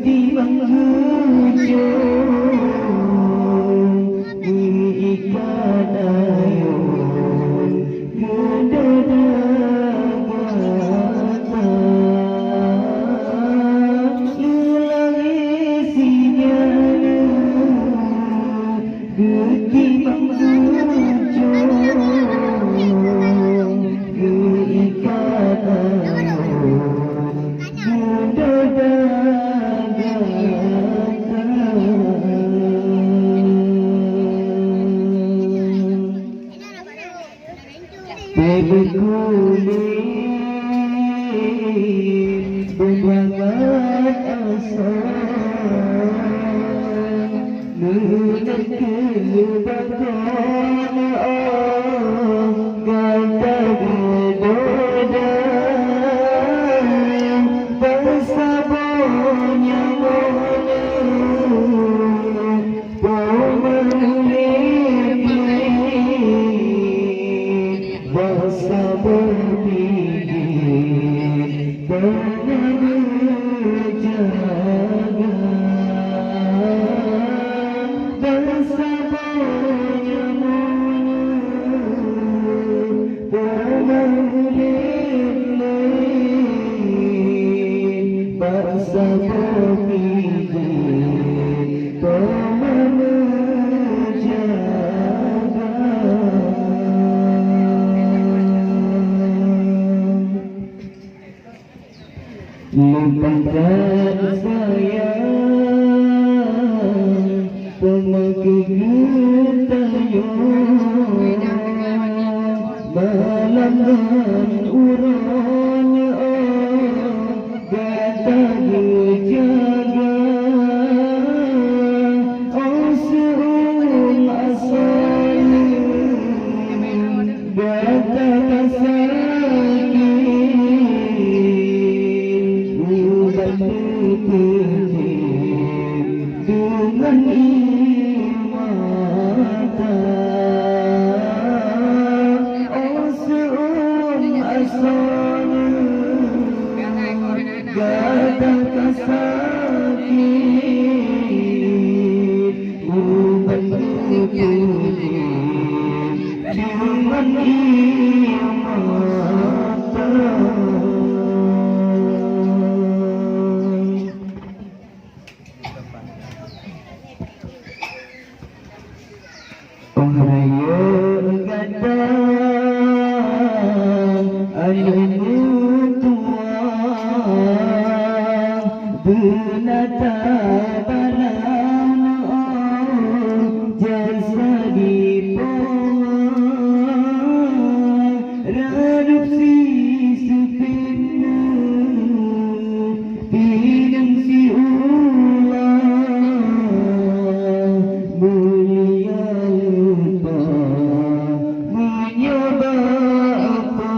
ketimbang hujung ikan ayun kedadagatan hilang isinya ketimbang hujung ikan berkulit berbangat asa menekan bagan gata berdoda bersabanya bahasa berpikir banyak menjaga bahasa banyak bahasa berpikir banyak menjaga lupakan sayang pemakai getayung malam dan urangnya gata berjaga asum asal gata kasaki dengan imata asum asal gata kasakit ubat dengan imata raya gadang ayahmu tua benata balam jasa dipong reduksi sepina pinang si ulang mulia lupa menyoba apa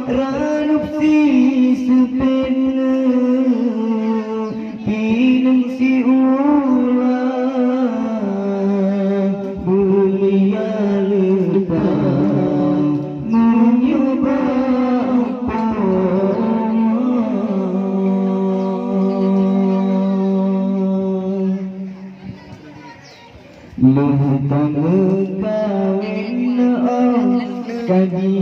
reduksi sepina pinang si ulang mulia lupa menyoba apa lupa mengkawin kaji